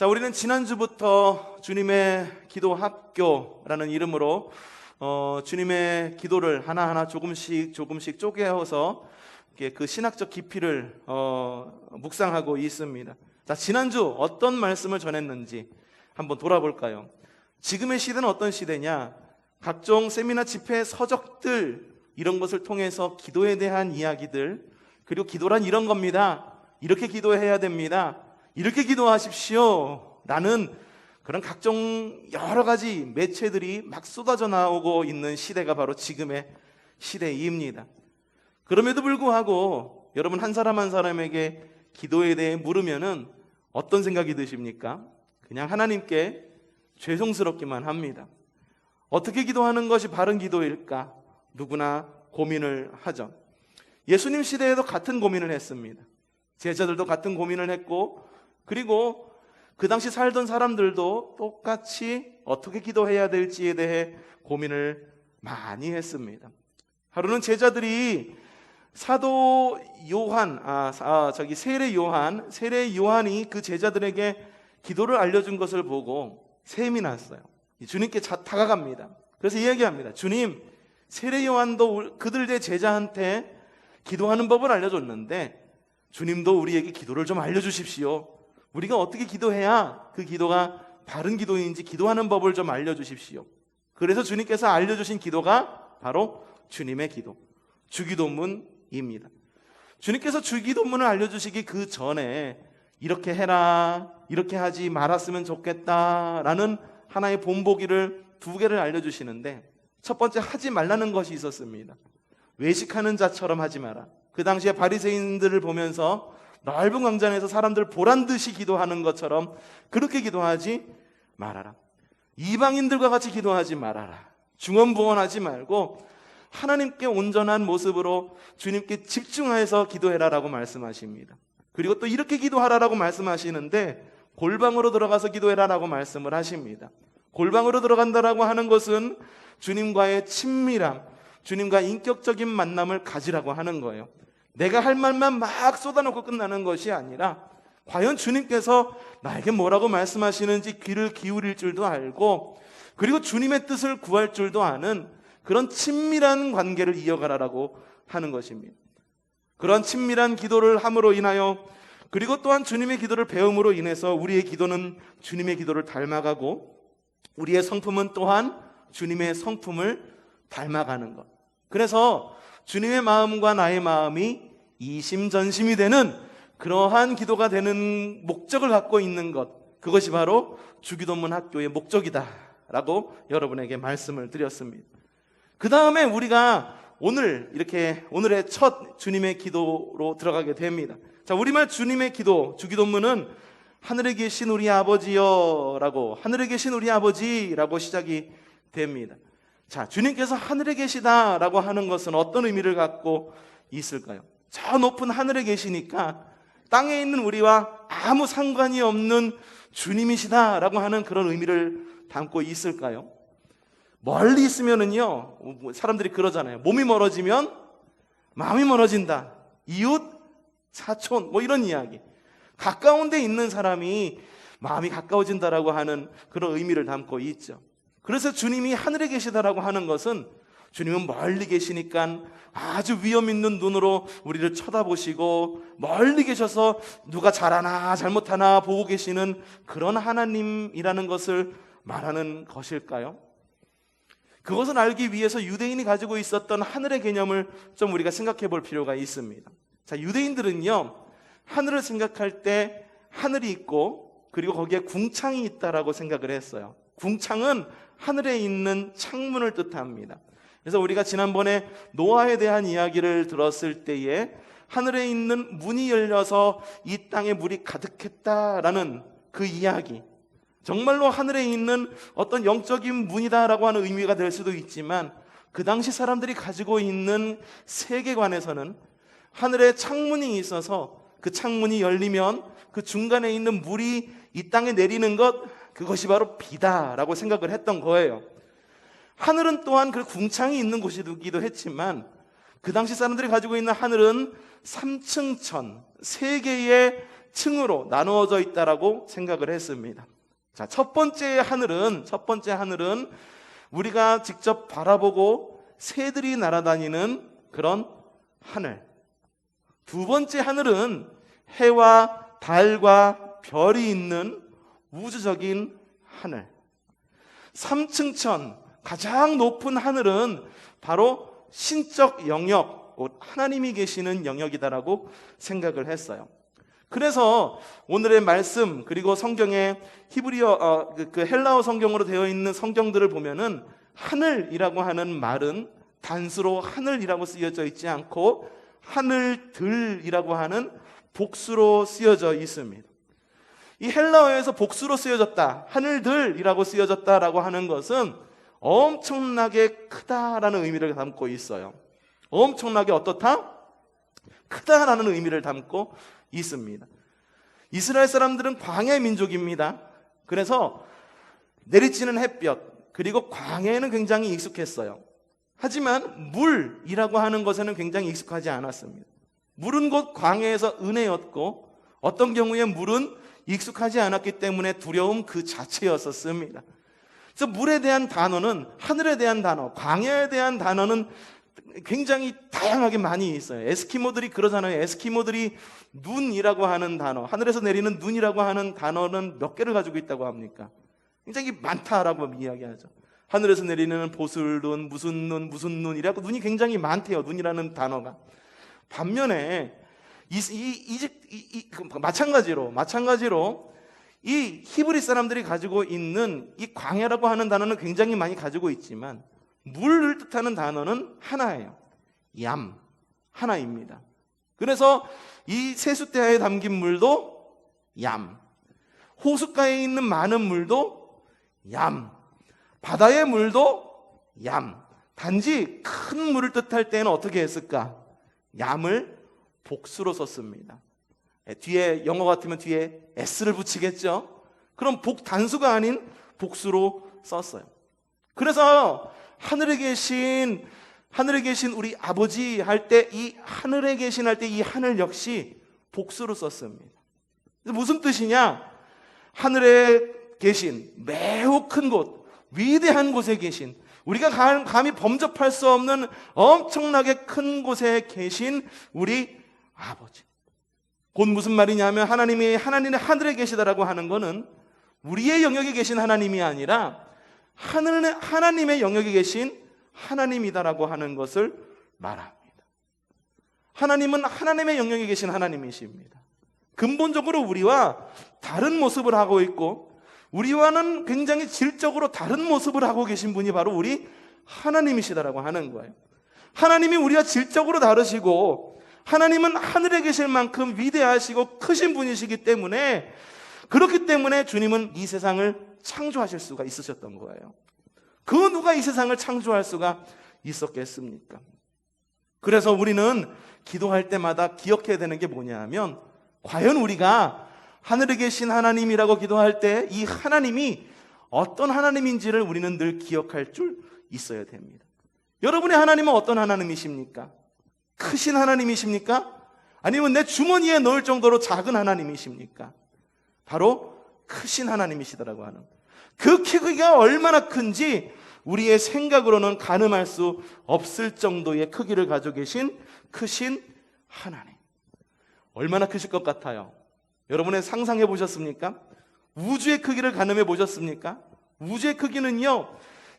우리는 지난주부터 주님의 기도 학교라는 이름으로 주님의 기도를 하나하나 조금씩 쪼개어서 그 신학적 깊이를 묵상하고 있습니다. 자, 지난주 어떤 말씀을 전했는지 한번 돌아볼까요? 지금의 시대는 어떤 시대냐? 각종 세미나 집회 서적들 이런 것을 통해서 기도에 대한 이야기들, 그리고 기도란 이런 겁니다. 이렇게 기도해야 됩니다. 이렇게 기도하십시오 라는 그런 각종 여러 가지 매체들이 막 쏟아져 나오고 있는 시대가 바로 지금의 시대입니다. 그럼에도 불구하고 여러분 한 사람 한 사람에게 기도에 대해 물으면은 어떤 생각이 드십니까? 그냥 하나님께 죄송스럽기만 합니다. 어떻게 기도하는 것이 바른 기도일까? 누구나 고민을 하죠. 예수님 시대에도 같은 고민을 했습니다. 제자들도 같은 고민을 했고, 그리고 그 당시 살던 사람들도 똑같이 어떻게 기도해야 될지에 대해 고민을 많이 했습니다. 하루는 제자들이 사도 요한, 세례 요한이 그 제자들에게 기도를 알려준 것을 보고 셈이 났어요. 주님께 다가갑니다. 그래서 이야기합니다. 주님, 세례 요한도 그들의 제자한테 기도하는 법을 알려줬는데 주님도 우리에게 기도를 좀 알려주십시오. 우리가 어떻게 기도해야 그 기도가 바른 기도인지 기도하는 법을 좀 알려주십시오. 그래서 주님께서 알려주신 기도가 바로 주님의 기도, 주기도문입니다. 주님께서 주기도문을 알려주시기 그 전에 이렇게 해라, 이렇게 하지 말았으면 좋겠다라는 하나의 본보기를 2개를 알려주시는데, 첫 번째 하지 말라는 것이 있었습니다. 외식하는 자처럼 하지 마라. 그 당시에 바리새인들을 보면서 넓은 광장에서 사람들 보란듯이 기도하는 것처럼 그렇게 기도하지 말아라. 이방인들과 같이 기도하지 말아라. 중언부언하지 말고 하나님께 온전한 모습으로 주님께 집중해서 기도해라라고 말씀하십니다. 그리고 또 이렇게 기도하라라고 말씀하시는데 골방으로 들어가서 기도해라라고 말씀을 하십니다. 골방으로 들어간다라고 하는 것은 주님과의 친밀함, 주님과 인격적인 만남을 가지라고 하는 거예요. 내가 할 말만 막 쏟아놓고 끝나는 것이 아니라 과연 주님께서 나에게 뭐라고 말씀하시는지 귀를 기울일 줄도 알고, 그리고 주님의 뜻을 구할 줄도 아는 그런 친밀한 관계를 이어가라라고 하는 것입니다. 그런 친밀한 기도를 함으로 인하여, 그리고 또한 주님의 기도를 배움으로 인해서 우리의 기도는 주님의 기도를 닮아가고 우리의 성품은 또한 주님의 성품을 닮아가는 것. 그래서 주님의 마음과 나의 마음이 이심전심이 되는 그러한 기도가 되는 목적을 갖고 있는 것, 그것이 바로 주기도문 학교의 목적이다 라고 여러분에게 말씀을 드렸습니다. 그 다음에 우리가 오늘의 첫 주님의 기도로 들어가게 됩니다. 자, 우리말 주님의 기도, 주기도문은 하늘에 계신 우리 아버지여 라고, 하늘에 계신 우리 아버지라고 시작이 됩니다. 자, 주님께서 하늘에 계시다라고 하는 것은 어떤 의미를 갖고 있을까요? 저 높은 하늘에 계시니까 땅에 있는 우리와 아무 상관이 없는 주님이시다라고 하는 그런 의미를 담고 있을까요? 멀리 있으면은요, 사람들이 그러잖아요. 몸이 멀어지면 마음이 멀어진다. 이웃, 사촌, 이런 이야기. 가까운 데 있는 사람이 마음이 가까워진다라고 하는 그런 의미를 담고 있죠. 그래서 주님이 하늘에 계시다라고 하는 것은 주님은 멀리 계시니까 아주 위험 있는 눈으로 우리를 쳐다보시고 멀리 계셔서 누가 잘하나 잘못하나 보고 계시는 그런 하나님이라는 것을 말하는 것일까요? 그것을 알기 위해서 유대인이 가지고 있었던 하늘의 개념을 좀 우리가 생각해 볼 필요가 있습니다. 자, 유대인들은요, 하늘을 생각할 때 하늘이 있고 그리고 거기에 궁창이 있다라고 생각을 했어요. 궁창은 하늘에 있는 창문을 뜻합니다. 그래서 우리가 지난번에 노아에 대한 이야기를 들었을 때에 하늘에 있는 문이 열려서 이 땅에 물이 가득했다라는 그 이야기, 정말로 하늘에 있는 어떤 영적인 문이다라고 하는 의미가 될 수도 있지만, 그 당시 사람들이 가지고 있는 세계관에서는 하늘에 창문이 있어서 그 창문이 열리면 그 중간에 있는 물이 이 땅에 내리는 것, 그것이 바로 비다라고 생각을 했던 거예요. 하늘은 또한 그 궁창이 있는 곳이기도 했지만, 그 당시 사람들이 가지고 있는 하늘은 3층천, 3개의 층으로 나누어져 있다라고 생각을 했습니다. 자, 첫 번째 하늘은 우리가 직접 바라보고 새들이 날아다니는 그런 하늘. 두 번째 하늘은 해와 달과 별이 있는 우주적인 하늘. 3층천, 가장 높은 하늘은 바로 신적 영역, 하나님이 계시는 영역이다라고 생각을 했어요. 그래서 오늘의 말씀, 그리고 성경의 히브리어 그 헬라어 성경으로 되어 있는 성경들을 보면은 하늘이라고 하는 말은 단수로 하늘이라고 쓰여져 있지 않고 하늘들이라고 하는 복수로 쓰여져 있습니다. 이 헬라어에서 복수로 쓰여졌다, 하늘들이라고 쓰여졌다라고 하는 것은 엄청나게 크다라는 의미를 담고 있어요. 엄청나게 어떻다? 크다라는 의미를 담고 있습니다. 이스라엘 사람들은 광야 민족입니다. 그래서 내리쬐는 햇볕, 그리고 광야에는 굉장히 익숙했어요. 하지만 물이라고 하는 것에는 굉장히 익숙하지 않았습니다. 물은 곧 광야에서 은혜였고, 어떤 경우에 물은 익숙하지 않았기 때문에 두려움 그 자체였었습니다. 그래서 물에 대한 단어는, 하늘에 대한 단어, 광야에 대한 단어는 굉장히 다양하게 많이 있어요. 에스키모들이 그러잖아요. 에스키모들이 눈이라고 하는 단어, 하늘에서 내리는 눈이라고 하는 단어는 몇 개를 가지고 있다고 합니까? 굉장히 많다라고 이야기하죠. 하늘에서 내리는 보슬눈, 무슨 눈이라고 눈이 굉장히 많대요. 눈이라는 단어가. 반면에 마찬가지로 이 히브리 사람들이 가지고 있는 이 광야라고 하는 단어는 굉장히 많이 가지고 있지만 물을 뜻하는 단어는 하나예요. 얌, 하나입니다. 그래서 이 세숫대야에 담긴 물도 얌, 호숫가에 있는 많은 물도 얌, 바다의 물도 얌. 단지 큰 물을 뜻할 때는 어떻게 했을까? 얌을 복수로 썼습니다. 뒤에 영어 같으면 뒤에 s를 붙이겠죠. 그럼 단수가 아닌 복수로 썼어요. 그래서 하늘에 계신 우리 아버지 할 때 이 하늘에 계신 할 때 이 하늘 역시 복수로 썼습니다. 무슨 뜻이냐? 하늘에 계신 매우 큰 곳, 위대한 곳에 계신, 우리가 감히 범접할 수 없는 엄청나게 큰 곳에 계신 우리 아버지. 곧 무슨 말이냐면 하나님이 하늘에 계시다라고 하는 것은 우리의 영역에 계신 하나님이 아니라 하나님의 영역에 계신 하나님이다라고 하는 것을 말합니다. 하나님은 하나님의 영역에 계신 하나님이십니다. 근본적으로 우리와 다른 모습을 하고 있고, 우리와는 굉장히 질적으로 다른 모습을 하고 계신 분이 바로 우리 하나님이시다라고 하는 거예요. 하나님이 우리와 질적으로 다르시고, 하나님은 하늘에 계실 만큼 위대하시고 크신 분이시기 때문에, 그렇기 때문에 주님은 이 세상을 창조하실 수가 있으셨던 거예요. 그 누가 이 세상을 창조할 수가 있었겠습니까? 그래서 우리는 기도할 때마다 기억해야 되는 게 뭐냐 하면, 과연 우리가 하늘에 계신 하나님이라고 기도할 때 이 하나님이 어떤 하나님인지를 우리는 늘 기억할 줄 있어야 됩니다. 여러분의 하나님은 어떤 하나님이십니까? 크신 하나님이십니까? 아니면 내 주머니에 넣을 정도로 작은 하나님이십니까? 바로 크신 하나님이시더라고 하는, 그 크기가 얼마나 큰지 우리의 생각으로는 가늠할 수 없을 정도의 크기를 가지고 계신 크신 하나님. 얼마나 크실 것 같아요? 여러분은 상상해 보셨습니까? 우주의 크기를 가늠해 보셨습니까? 우주의 크기는요,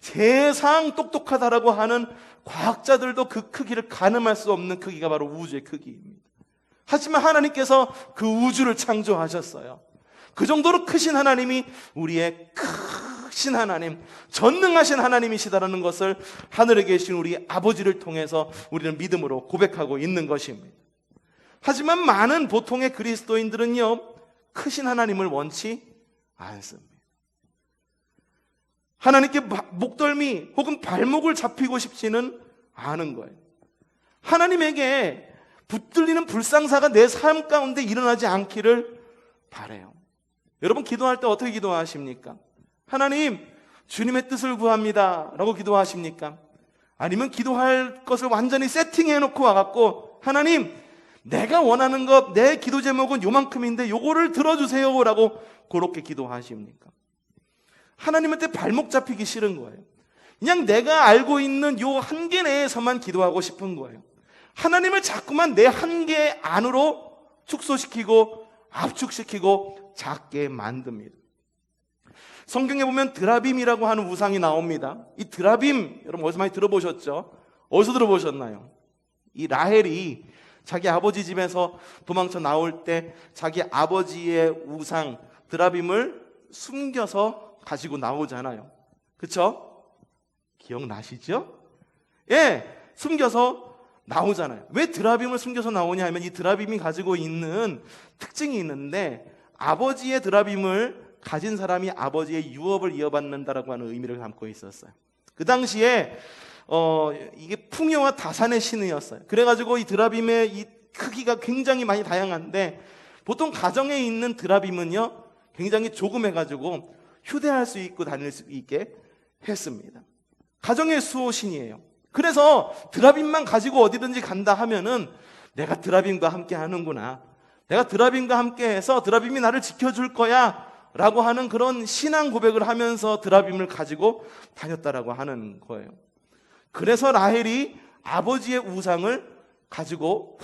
세상 똑똑하다라고 하는 과학자들도 그 크기를 가늠할 수 없는 크기가 바로 우주의 크기입니다. 하지만 하나님께서 그 우주를 창조하셨어요. 그 정도로 크신 하나님이 우리의 크신 하나님, 전능하신 하나님이시다라는 것을 하늘에 계신 우리 아버지를 통해서 우리는 믿음으로 고백하고 있는 것입니다. 하지만 많은 보통의 그리스도인들은요, 크신 하나님을 원치 않습니다. 하나님께 목덜미 혹은 발목을 잡히고 싶지는 않은 거예요. 하나님에게 붙들리는 불상사가 내 삶 가운데 일어나지 않기를 바라요. 여러분, 기도할 때 어떻게 기도하십니까? 하나님, 주님의 뜻을 구합니다 라고 기도하십니까? 아니면 기도할 것을 완전히 세팅해 놓고 와갖고, 하나님, 내가 원하는 것, 내 기도 제목은 요만큼인데 요거를 들어주세요 라고 그렇게 기도하십니까? 하나님한테 발목 잡히기 싫은 거예요. 그냥 내가 알고 있는 요 한계 내에서만 기도하고 싶은 거예요. 하나님을 자꾸만 내 한계 안으로 축소시키고 압축시키고 작게 만듭니다. 성경에 보면 드라빔이라고 하는 우상이 나옵니다. 이 드라빔, 여러분 어디서 많이 들어보셨죠? 어디서 들어보셨나요? 이 라헬이 자기 아버지 집에서 도망쳐 나올 때 자기 아버지의 우상 드라빔을 숨겨서 가지고 나오잖아요. 그렇죠? 기억나시죠? 예, 숨겨서 나오잖아요. 왜 드라빔을 숨겨서 나오냐 하면 이 드라빔이 가지고 있는 특징이 있는데, 아버지의 드라빔을 가진 사람이 아버지의 유업을 이어받는다라고 하는 의미를 담고 있었어요. 그 당시에 이게 풍요와 다산의 신이었어요. 그래가지고 이 드라빔의 이 크기가 굉장히 많이 다양한데, 보통 가정에 있는 드라빔은요 굉장히 조그매가지고 휴대할 수 있고 다닐 수 있게 했습니다. 가정의 수호신이에요. 그래서 드라빔만 가지고 어디든지 간다 하면은 내가 드라빔과 함께 하는구나, 내가 드라빔과 함께 해서 드라빔이 나를 지켜줄 거야 라고 하는 그런 신앙 고백을 하면서 드라빔을 가지고 다녔다라고 하는 거예요. 그래서 라헬이 아버지의 우상을 가지고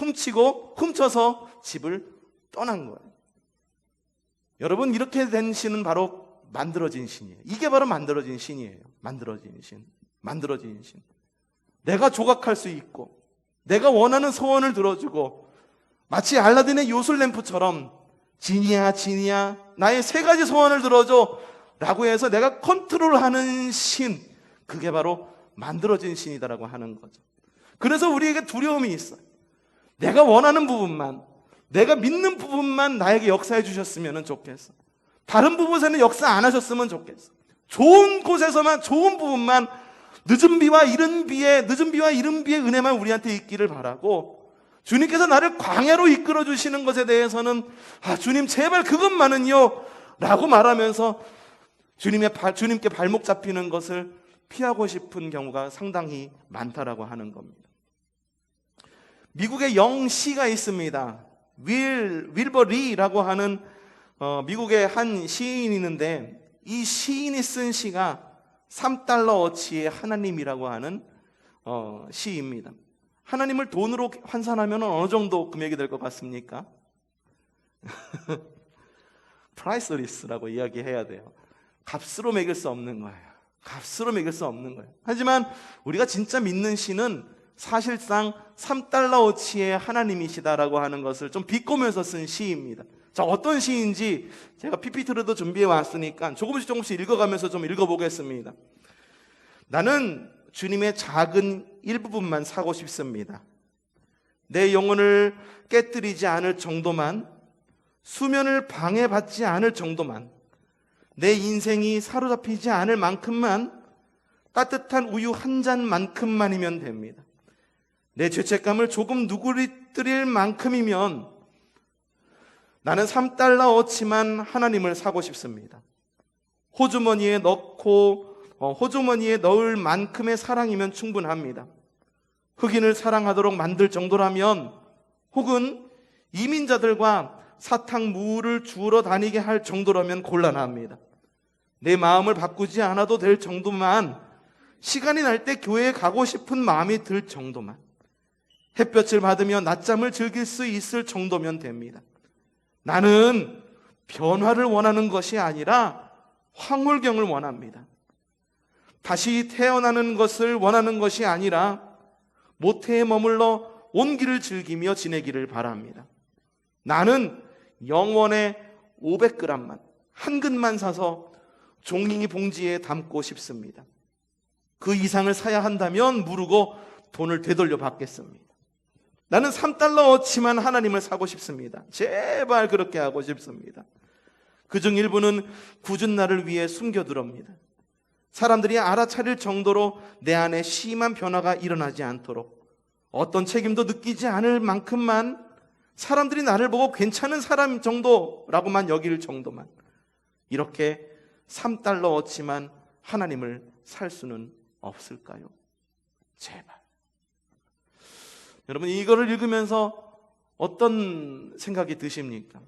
훔쳐서 집을 떠난 거예요. 여러분, 이렇게 된 신은 바로 만들어진 신이에요. 이게 바로 만들어진 신이에요. 만들어진 신. 내가 조각할 수 있고 내가 원하는 소원을 들어주고, 마치 알라딘의 요술 램프처럼 지니야 나의 3가지 소원을 들어줘 라고 해서 내가 컨트롤하는 신, 그게 바로 만들어진 신이다라고 하는 거죠. 그래서 우리에게 두려움이 있어요. 내가 원하는 부분만, 내가 믿는 부분만 나에게 역사해 주셨으면 좋겠어. 다른 부분에서는 역사 안 하셨으면 좋겠어. 좋은 곳에서만, 좋은 부분만, 늦은 비와 이른 비의 은혜만 우리한테 있기를 바라고, 주님께서 나를 광야로 이끌어 주시는 것에 대해서는 주님 제발 그것만은요 라고 말하면서 주님께 발목 잡히는 것을 피하고 싶은 경우가 상당히 많다라고 하는 겁니다. 미국의 영시가 있습니다. 윌버리라고 하는 미국의 한 시인이 있는데, 이 시인이 쓴 시가 $3어치의 하나님이라고 하는 시입니다. 하나님을 돈으로 환산하면 어느 정도 금액이 될 것 같습니까? 프라이스리스라고 이야기해야 돼요. 값으로 매길 수 없는 거예요. 하지만 우리가 진짜 믿는 신은 사실상 $3어치의 하나님이시다라고 하는 것을 좀 비꼬면서 쓴 시입니다. 자, 어떤 시인지 제가 PPT로도 준비해 왔으니까 조금씩 읽어가면서 좀 읽어보겠습니다. 나는 주님의 작은 일부분만 사고 싶습니다. 내 영혼을 깨뜨리지 않을 정도만, 수면을 방해받지 않을 정도만, 내 인생이 사로잡히지 않을 만큼만, 따뜻한 우유 한 잔만큼만이면 됩니다. 내 죄책감을 조금 누그러뜨릴 만큼이면 나는 $3어치만 하나님을 사고 싶습니다. 호주머니에 넣을 만큼의 사랑이면 충분합니다. 흑인을 사랑하도록 만들 정도라면, 혹은 이민자들과 사탕무를 주우러 다니게 할 정도라면 곤란합니다. 내 마음을 바꾸지 않아도 될 정도만, 시간이 날 때 교회에 가고 싶은 마음이 들 정도만, 햇볕을 받으며 낮잠을 즐길 수 있을 정도면 됩니다. 나는 변화를 원하는 것이 아니라 황홀경을 원합니다. 다시 태어나는 것을 원하는 것이 아니라 모태에 머물러 온기를 즐기며 지내기를 바랍니다. 나는 영원에 500g만, 한 근만 사서 종이 봉지에 담고 싶습니다. 그 이상을 사야 한다면 무르고 돈을 되돌려 받겠습니다. 나는 $3어치만 하나님을 사고 싶습니다. 제발 그렇게 하고 싶습니다. 그중 일부는 굳은 날을 위해 숨겨두렵니다. 사람들이 알아차릴 정도로 내 안에 심한 변화가 일어나지 않도록, 어떤 책임도 느끼지 않을 만큼만, 사람들이 나를 보고 괜찮은 사람 정도라고만 여길 정도만, 이렇게 $3어치만 하나님을 살 수는 없을까요? 제발. 여러분, 이거를 읽으면서 어떤 생각이 드십니까?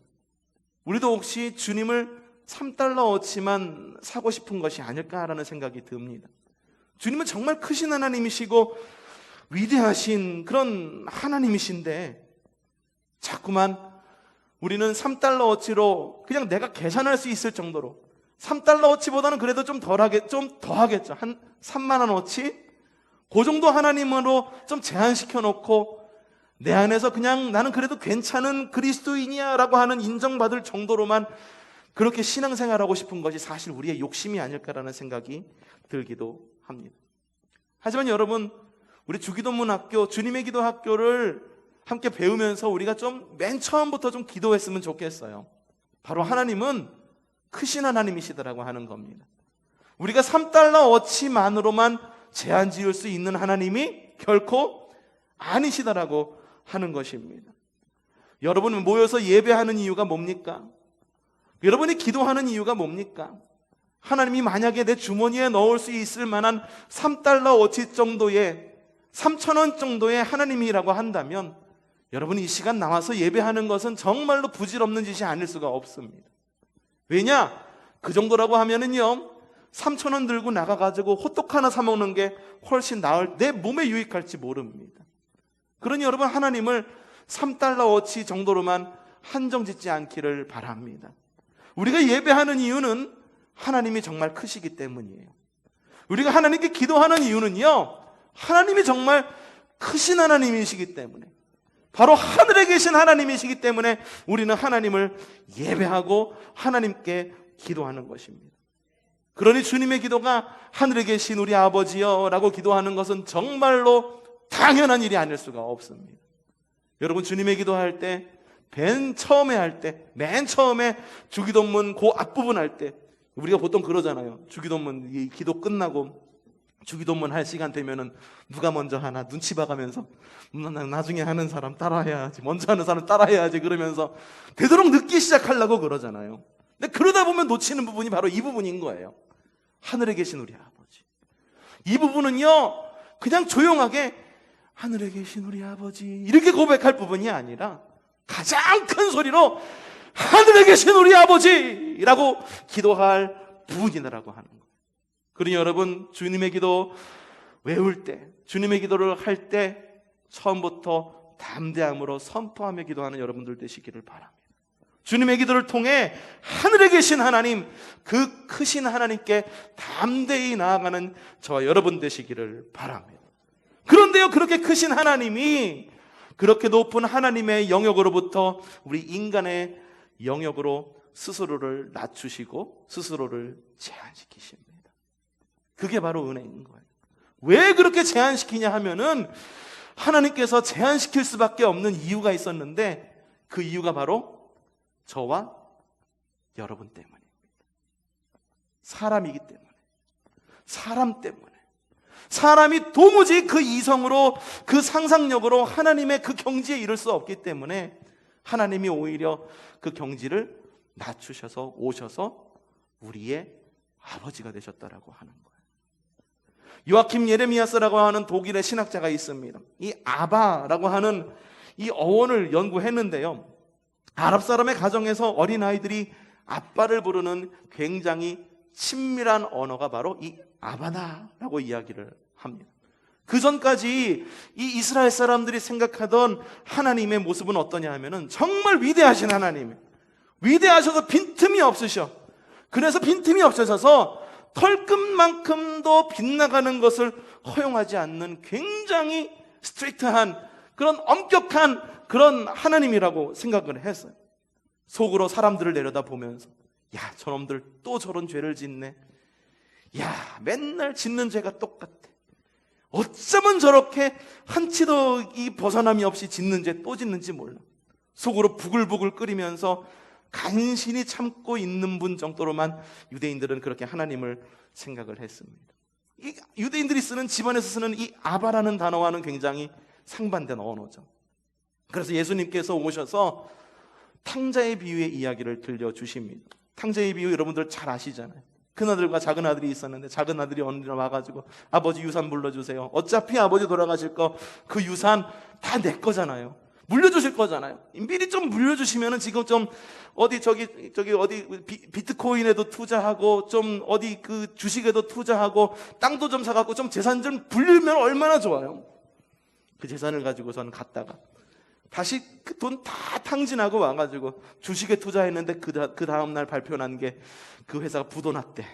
우리도 혹시 주님을 3달러어치만 사고 싶은 것이 아닐까라는 생각이 듭니다. 주님은 정말 크신 하나님이시고 위대하신 그런 하나님이신데 자꾸만 우리는 3달러어치로 그냥 내가 계산할 수 있을 정도로 3달러어치보다는 그래도 좀 더하겠죠. 한 3만 원어치? 그 정도 하나님으로 좀 제한시켜 놓고 내 안에서 그냥 나는 그래도 괜찮은 그리스도인이야 라고 하는 인정받을 정도로만 그렇게 신앙생활하고 싶은 것이 사실 우리의 욕심이 아닐까라는 생각이 들기도 합니다. 하지만 여러분, 우리 주기도문 학교, 주님의 기도 학교를 함께 배우면서 우리가 좀 맨 처음부터 좀 기도했으면 좋겠어요. 바로 하나님은 크신 하나님이시더라고 하는 겁니다. 우리가 3달러어치만으로만 제한 지을 수 있는 하나님이 결코 아니시더라고 하는 것입니다. 여러분 모여서 예배하는 이유가 뭡니까? 여러분이 기도하는 이유가 뭡니까? 하나님이 만약에 내 주머니에 넣을 수 있을 만한 3달러어치 정도의 3,000원 정도의 하나님이라고 한다면 여러분이 이 시간 나와서 예배하는 것은 정말로 부질없는 짓이 아닐 수가 없습니다. 왜냐? 그 정도라고 하면은요 3,000원 들고 나가가지고 호떡 하나 사 먹는 게 훨씬 나을, 내 몸에 유익할지 모릅니다. 그러니 여러분 하나님을 3달러어치 정도로만 한정짓지 않기를 바랍니다. 우리가 예배하는 이유는 하나님이 정말 크시기 때문이에요. 우리가 하나님께 기도하는 이유는요 하나님이 정말 크신 하나님이시기 때문에, 바로 하늘에 계신 하나님이시기 때문에 우리는 하나님을 예배하고 하나님께 기도하는 것입니다. 그러니 주님의 기도가 하늘에 계신 우리 아버지여 라고 기도하는 것은 정말로 당연한 일이 아닐 수가 없습니다. 여러분 주님의 기도할 때 맨 처음에 주기도문 그 앞부분 할 때 우리가 보통 그러잖아요. 주기도문 이 기도 끝나고 주기도문 할 시간 되면은 누가 먼저 하나 눈치 봐가면서 나중에 하는 사람 따라해야지, 먼저 하는 사람 따라해야지 그러면서 되도록 늦게 시작하려고 그러잖아요. 근데 그러다 보면 놓치는 부분이 바로 이 부분인 거예요. 하늘에 계신 우리 아버지. 이 부분은요 그냥 조용하게 하늘에 계신 우리 아버지 이렇게 고백할 부분이 아니라 가장 큰 소리로 하늘에 계신 우리 아버지라고 기도할 부분이라고 하는 거예요. 그러니 여러분 주님의 기도 외울 때, 주님의 기도를 할 때 처음부터 담대함으로 선포하며 기도하는 여러분들 되시기를 바랍니다. 주님의 기도를 통해 하늘에 계신 하나님, 그 크신 하나님께 담대히 나아가는 저와 여러분 되시기를 바랍니다. 그런데요 그렇게 크신 하나님이 그렇게 높은 하나님의 영역으로부터 우리 인간의 영역으로 스스로를 낮추시고 스스로를 제한시키십니다. 그게 바로 은혜인 거예요. 왜 그렇게 제한시키냐 하면은 하나님께서 제한시킬 수밖에 없는 이유가 있었는데 그 이유가 바로 저와 여러분 때문입니다. 사람이기 때문에, 사람 때문에. 사람이 도무지 그 이성으로, 그 상상력으로 하나님의 그 경지에 이를 수 없기 때문에 하나님이 오히려 그 경지를 낮추셔서 오셔서 우리의 아버지가 되셨다라고 하는 거예요. 요아킴 예레미야스라고 하는 독일의 신학자가 있습니다. 이 아바라고 하는 이 어원을 연구했는데요, 아랍 사람의 가정에서 어린아이들이 아빠를 부르는 굉장히 친밀한 언어가 바로 이 아바다라고 이야기를 합니다. 그 전까지 이 이스라엘 사람들이 생각하던 하나님의 모습은 어떠냐 하면은 정말 위대하신 하나님, 위대하셔서 빈틈이 없으셔. 그래서 빈틈이 없으셔서 털끝만큼도 빗나가는 것을 허용하지 않는 굉장히 스트릭트한 그런 엄격한 그런 하나님이라고 생각을 했어요. 속으로 사람들을 내려다보면서 야, 저놈들 또 저런 죄를 짓네. 야, 맨날 짓는 죄가 똑같아. 어쩌면 저렇게 한치도 이 벗어남이 없이 짓는 죄 또 짓는지 몰라. 속으로 부글부글 끓이면서 간신히 참고 있는 분 정도로만 유대인들은 그렇게 하나님을 생각을 했습니다. 이 유대인들이 쓰는, 집안에서 쓰는 이 아바라는 단어와는 굉장히 상반된 언어죠. 그래서 예수님께서 오셔서 탕자의 비유의 이야기를 들려주십니다. 탕자의 비유 여러분들 잘 아시잖아요. 큰아들과 작은 아들이 있었는데 작은 아들이 어느 날 와가지고 아버지 유산 불러주세요. 어차피 아버지 돌아가실 거 그 유산 다 내 거잖아요. 물려주실 거잖아요. 미리 좀 물려주시면은 지금 좀 어디 저기 어디 비트코인에도 투자하고 좀 어디 그 주식에도 투자하고 땅도 좀 사갖고 좀 재산 좀 불리면 얼마나 좋아요. 그 재산을 가지고선 갔다가 다시 그 돈 다 탕진하고 와가지고 주식에 투자했는데 그 다음날 발표 난 게 그 회사가 부도 났대.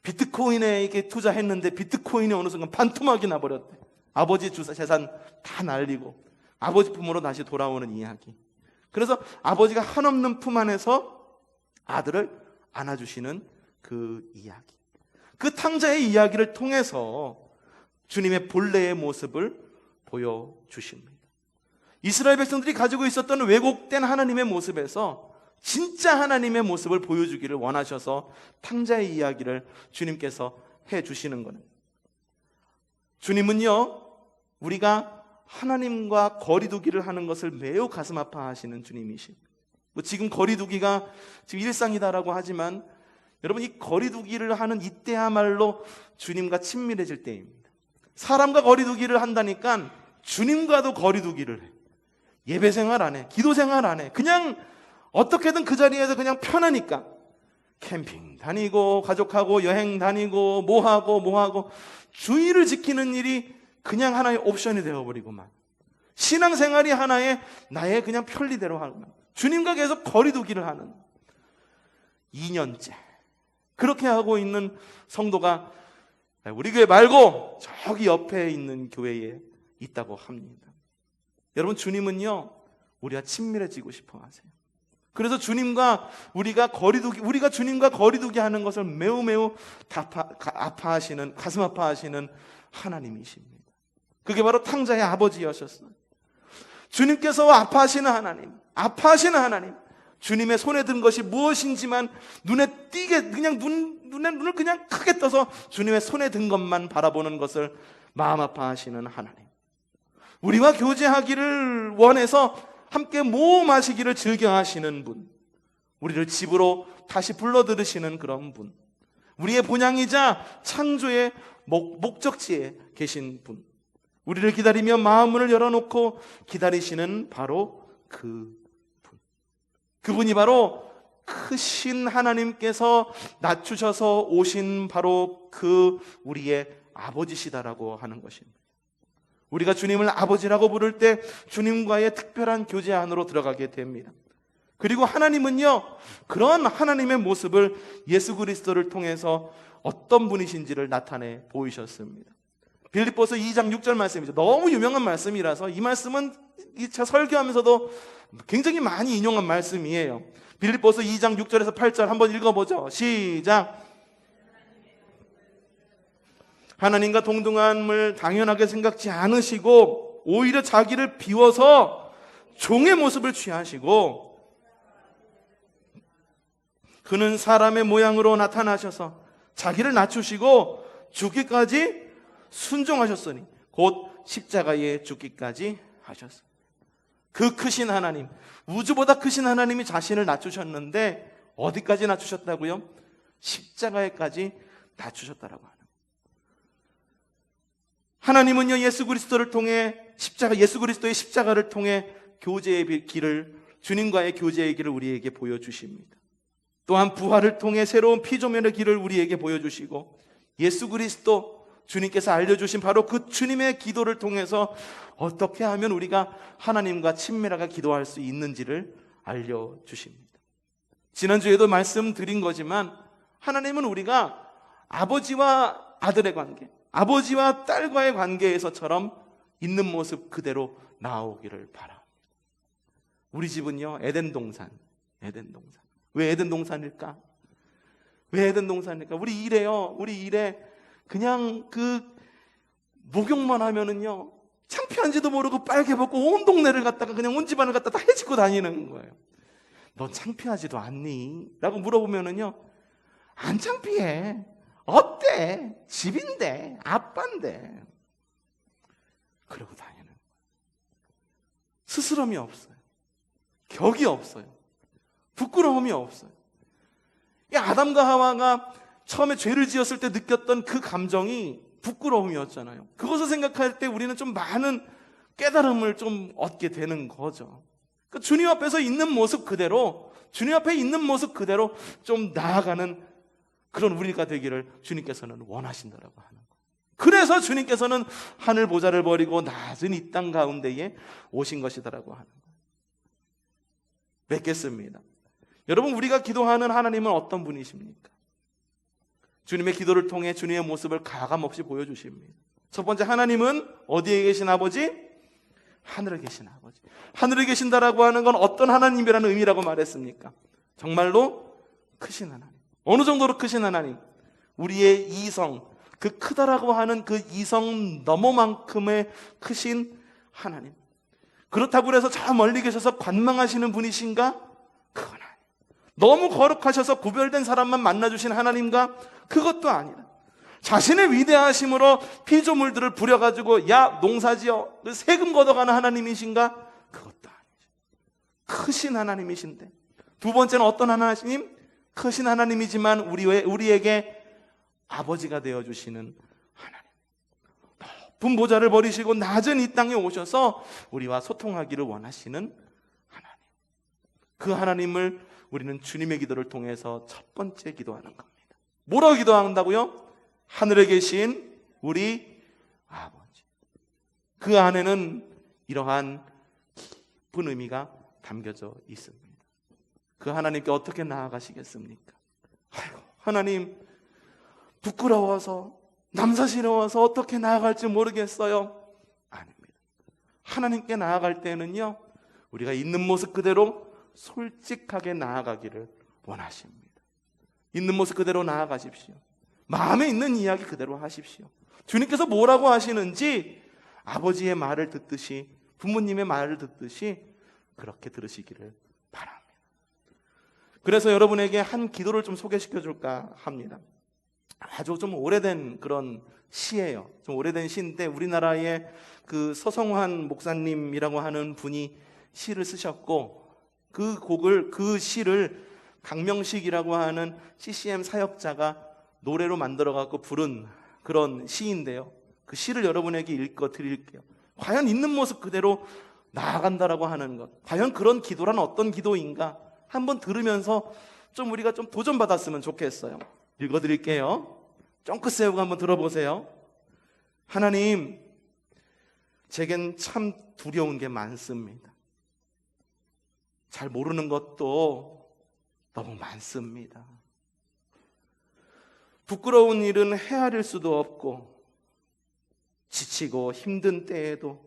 비트코인에 이게 투자했는데 비트코인이 어느 순간 반토막이 나버렸대. 아버지 재산 다 날리고 아버지 품으로 다시 돌아오는 이야기. 그래서 아버지가 한없는 품 안에서 아들을 안아주시는 그 이야기. 그 탕자의 이야기를 통해서 주님의 본래의 모습을 보여주십니다. 이스라엘 백성들이 가지고 있었던 왜곡된 하나님의 모습에서 진짜 하나님의 모습을 보여주기를 원하셔서 탕자의 이야기를 주님께서 해주시는 거는, 주님은요 우리가 하나님과 거리두기를 하는 것을 매우 가슴 아파하시는 주님이십니다. 지금 거리두기가 지금 일상이다라고 하지만 여러분, 이 거리두기를 하는 이때야말로 주님과 친밀해질 때입니다. 사람과 거리두기를 한다니까 주님과도 거리두기를 해. 예배 생활 안 해, 기도 생활 안 해. 그냥 어떻게든 그 자리에서 그냥 편하니까 캠핑 다니고 가족하고 여행 다니고 뭐하고 주의를 지키는 일이 그냥 하나의 옵션이 되어버리고만, 신앙생활이 하나의 나의 그냥 편리대로 하는, 주님과 계속 거리두기를 하는 2년째 그렇게 하고 있는 성도가 우리 교회 말고 저기 옆에 있는 교회에 있다고 합니다. 여러분, 주님은요 우리와 친밀해지고 싶어 하세요. 그래서 주님과 우리가 주님과 거리두기 하는 것을 매우 아파하시는, 가슴 아파하시는 하나님이십니다. 그게 바로 탕자의 아버지였었어요. 주님께서 아파하시는 하나님, 주님의 손에 든 것이 무엇인지만 눈에 띄게 그냥 눈을 그냥 크게 떠서 주님의 손에 든 것만 바라보는 것을 마음 아파하시는 하나님, 우리와 교제하기를 원해서 함께 모험하시기를 즐겨하시는 분, 우리를 집으로 다시 불러들으시는 그런 분, 우리의 본향이자 창조의 목적지에 계신 분, 우리를 기다리며 마음문을 열어놓고 기다리시는 바로 그분이 바로 크신 하나님께서 낮추셔서 오신 바로 우리의 아버지시다라고 하는 것입니다. 우리가 주님을 아버지라고 부를 때 주님과의 특별한 교제 안으로 들어가게 됩니다. 그리고 하나님은요 그런 하나님의 모습을 예수 그리스도를 통해서 어떤 분이신지를 나타내 보이셨습니다. 빌립보서 2장 6절 말씀이죠. 너무 유명한 말씀이라서 이 말씀은 제가 설교하면서도 굉장히 많이 인용한 말씀이에요. 빌립보서 2장 6절에서 8절 한번 읽어보죠. 시작. 하나님과 동등함을 당연하게 생각지 않으시고 오히려 자기를 비워서 종의 모습을 취하시고 그는 사람의 모양으로 나타나셔서 자기를 낮추시고 죽기까지 순종하셨으니 곧 십자가에 죽기까지 하셨습니다. 그 크신 하나님, 우주보다 크신 하나님이 자신을 낮추셨는데 어디까지 낮추셨다고요? 십자가에까지 낮추셨다라고 하는. 하나님은요 예수 그리스도를 통해 예수 그리스도의 십자가를 통해 교제의 길을, 주님과의 교제의 길을 우리에게 보여주십니다. 또한 부활을 통해 새로운 피조물의 길을 우리에게 보여주시고 예수 그리스도 주님께서 알려주신 바로 그 주님의 기도를 통해서 어떻게 하면 우리가 하나님과 친밀하게 기도할 수 있는지를 알려주십니다. 지난주에도 말씀드린 거지만 하나님은 우리가 아버지와 아들의 관계, 아버지와 딸과의 관계에서처럼 있는 모습 그대로 나오기를 바랍니다. 우리 집은요 에덴 동산. 왜 에덴 동산일까? 우리 일에 그냥 목욕만 하면은요 창피한지도 모르고 빨개 벗고 온 동네를 갖다가 그냥 온 집안을 갖다 다 해집고 다니는 거예요. 너 창피하지도 않니? 라고 물어보면은요 안 창피해. 어때? 집인데, 아빠인데. 그러고 다니는 거예요. 스스럼이 없어요. 격이 없어요. 부끄러움이 없어요. 이 아담과 하와가 처음에 죄를 지었을 때 느꼈던 그 감정이 부끄러움이었잖아요. 그것을 생각할 때 우리는 좀 많은 깨달음을 좀 얻게 되는 거죠. 그 주님 앞에서 있는 모습 그대로, 주님 앞에 있는 모습 그대로 좀 나아가는 그런 우리가 되기를 주님께서는 원하신다라고 하는 거예요. 그래서 주님께서는 하늘 보좌를 버리고 낮은 이 땅 가운데에 오신 것이다라고 하는 거예요. 맺겠습니다. 여러분, 우리가 기도하는 하나님은 어떤 분이십니까? 주님의 기도를 통해 주님의 모습을 가감없이 보여주십니다. 첫 번째, 하나님은 어디에 계신 아버지? 하늘에 계신 아버지. 하늘에 계신다라고 하는 건 어떤 하나님이라는 의미라고 말했습니까? 정말로 크신 하나님. 어느 정도로 크신 하나님? 우리의 이성, 그 크다라고 하는 그 이성 너머만큼의 크신 하나님. 그렇다고 해서 저 멀리 계셔서 관망하시는 분이신가? 그건 아니에요. 너무 거룩하셔서 구별된 사람만 만나주신 하나님과? 그것도 아니다. 자신의 위대하심으로 피조물들을 부려가지고 야 농사지어 세금 걷어가는 하나님이신가? 그것도 아니죠. 크신 하나님이신데, 두 번째는 어떤 하나님? 크신 하나님이지만 우리에게 아버지가 되어주시는 하나님. 높은 보좌를 버리시고 낮은 이 땅에 오셔서 우리와 소통하기를 원하시는 하나님. 그 하나님을 우리는 주님의 기도를 통해서 첫 번째 기도하는 겁니다. 뭐라고 기도한다고요? 하늘에 계신 우리 아버지. 그 안에는 이러한 깊은 의미가 담겨져 있습니다. 그 하나님께 어떻게 나아가시겠습니까? 아이고, 하나님 부끄러워서 남사스러워서 어떻게 나아갈지 모르겠어요. 아닙니다. 하나님께 나아갈 때는요, 우리가 있는 모습 그대로 솔직하게 나아가기를 원하십니다. 있는 모습 그대로 나아가십시오. 마음에 있는 이야기 그대로 하십시오. 주님께서 뭐라고 하시는지 아버지의 말을 듣듯이, 부모님의 말을 듣듯이 그렇게 들으시기를 바랍니다. 그래서 여러분에게 한 기도를 좀 소개시켜 줄까 합니다. 아주 좀 오래된 그런 시예요. 좀 오래된 시인데 우리나라의 그 서성환 목사님이라고 하는 분이 시를 쓰셨고, 그 시를 강명식이라고 하는 CCM 사역자가 노래로 만들어 갖고 부른 그런 시인데요. 그 시를 여러분에게 읽어 드릴게요. 과연 있는 모습 그대로 나아간다라고 하는 것, 과연 그런 기도란 어떤 기도인가 한번 들으면서 좀 우리가 좀 도전받았으면 좋겠어요. 읽어 드릴게요. 쫑긋 세우고 한번 들어보세요. 하나님, 제겐 참 두려운 게 많습니다. 잘 모르는 것도 너무 많습니다. 부끄러운 일은 헤아릴 수도 없고, 지치고 힘든 때에도,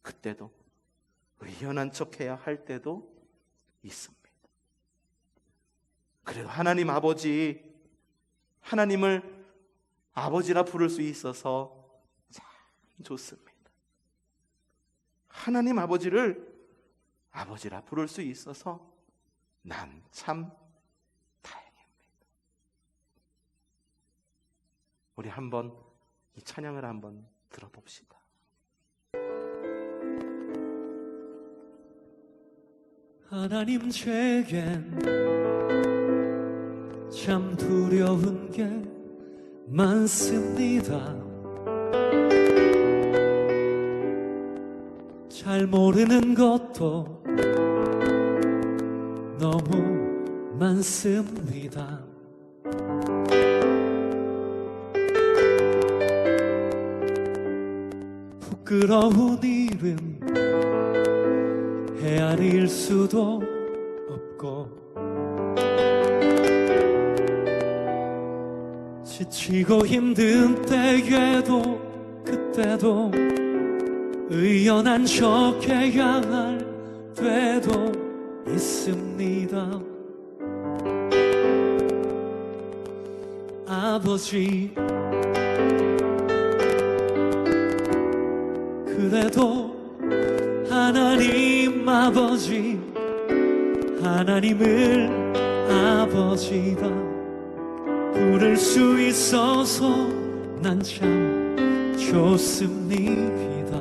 그때도 의연한 척해야 할 때도 있습니다. 그래도 하나님 아버지, 하나님을 아버지라 부를 수 있어서 참 좋습니다. 하나님 아버지를 아버지라 부를 수 있어서 난 참 다행입니다. 우리 한번 이 찬양을 한번 들어봅시다. 하나님, 제겐 참 두려운 게 많습니다. 잘 모르는 것도 너무 많습니다. 부끄러운 일은 헤아릴 수도 없고, 지치고 힘든 때에도 그때도 의연한 척해야 할 때도 있습니다. 아버지, 그래도 하나님 아버지, 하나님을 아버지다 부를 수 있어서 난 참 좋습니다.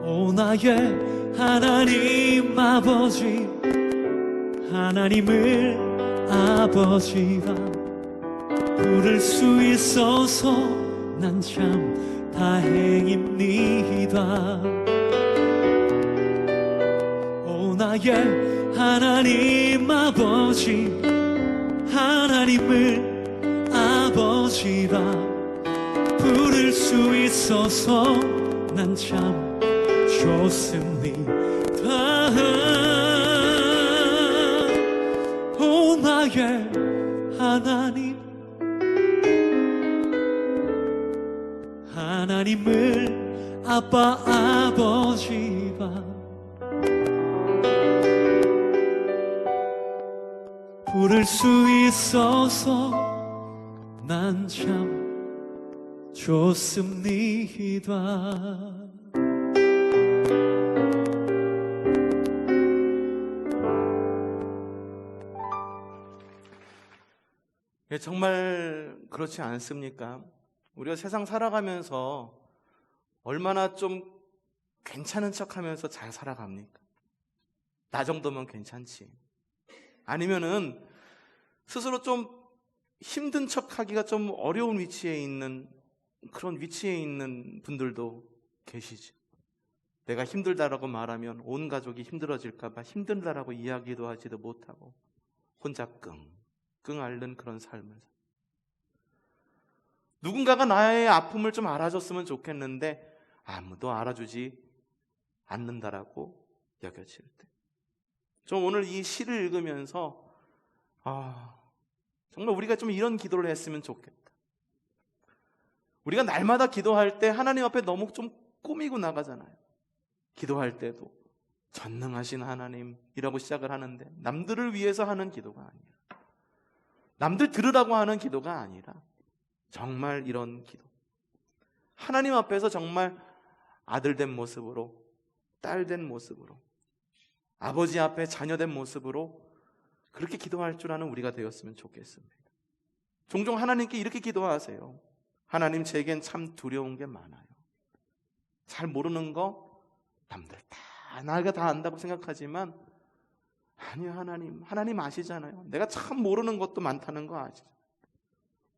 오 나의 하나님 아버지, 하나님을 아버지라 부를 수 있어서 난 참 다행입니다. 오 나의 하나님 아버지, 하나님을 아버지라 부를 수 있어서 난 참 좋습니다. 오 나의 하나님, 하나님을 아빠 아버지라 부를 수 있어서 난 참 좋습니다. 예, 정말 그렇지 않습니까? 우리가 세상 살아가면서 얼마나 좀 괜찮은 척하면서 잘 살아갑니까? 나 정도면 괜찮지. 아니면은 스스로 좀 힘든 척하기가 좀 어려운 위치에 있는 그런 위치에 있는 분들도 계시죠. 내가 힘들다라고 말하면 온 가족이 힘들어질까 봐 힘들다라고 이야기도 하지도 못하고 혼자 끙끙 앓는 그런 삶을. 누군가가 나의 아픔을 좀 알아줬으면 좋겠는데 아무도 알아주지 않는다라고 여겨질 때, 좀 오늘 이 시를 읽으면서 정말 우리가 좀 이런 기도를 했으면 좋겠다. 우리가 날마다 기도할 때 하나님 앞에 너무 좀 꾸미고 나가잖아요. 기도할 때도 전능하신 하나님이라고 시작을 하는데 남들을 위해서 하는 기도가 아니라, 남들 들으라고 하는 기도가 아니라 정말 이런 기도, 하나님 앞에서 정말 아들 된 모습으로, 딸 된 모습으로, 아버지 앞에 자녀 된 모습으로 그렇게 기도할 줄 아는 우리가 되었으면 좋겠습니다. 종종 하나님께 이렇게 기도하세요. 하나님, 제겐 참 두려운 게 많아요. 잘 모르는 거 남들 다 나가 다 안다고 생각하지만 아니요, 하나님 아시잖아요. 내가 참 모르는 것도 많다는 거 아시죠?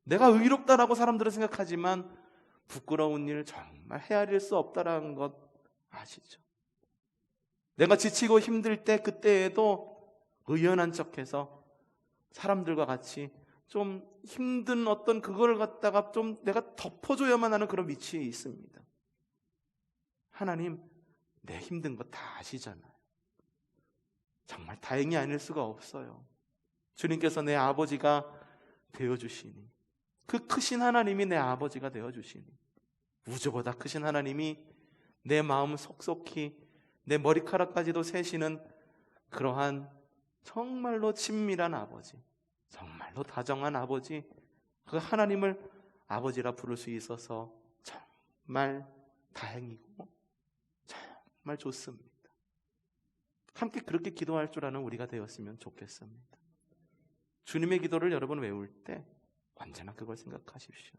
내가 의롭다라고 사람들은 생각하지만 부끄러운 일, 정말 헤아릴 수 없다라는 것 아시죠? 내가 지치고 힘들 때 그때에도 의연한 척해서 사람들과 같이 좀 힘든 어떤 그걸 갖다가 좀 내가 덮어줘야만 하는 그런 위치에 있습니다. 하나님, 내 힘든 거 다 아시잖아요. 정말 다행이 아닐 수가 없어요. 주님께서 내 아버지가 되어주시니, 그 크신 하나님이 내 아버지가 되어주시니, 우주보다 크신 하나님이 내 마음 속속히 내 머리카락까지도 세시는 그러한 정말로 친밀한 아버지, 정말로 다정한 아버지, 그 하나님을 아버지라 부를 수 있어서 정말 다행이고 정말 좋습니다. 함께 그렇게 기도할 줄 아는 우리가 되었으면 좋겠습니다. 주님의 기도를 여러분 외울 때 언제나 그걸 생각하십시오.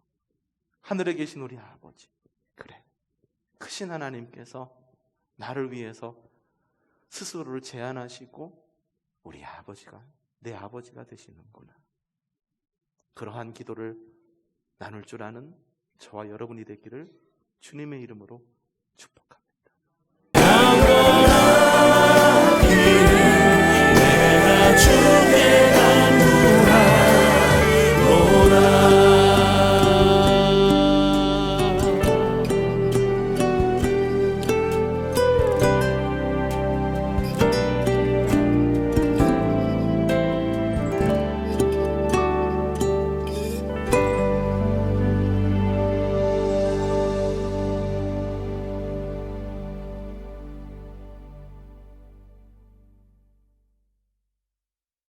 하늘에 계신 우리 아버지, 그래, 크신 하나님께서 나를 위해서 스스로를 제한하시고 우리 아버지가, 내 아버지가 되시는구나. 그러한 기도를 나눌 줄 아는 저와 여러분이 되기를 주님의 이름으로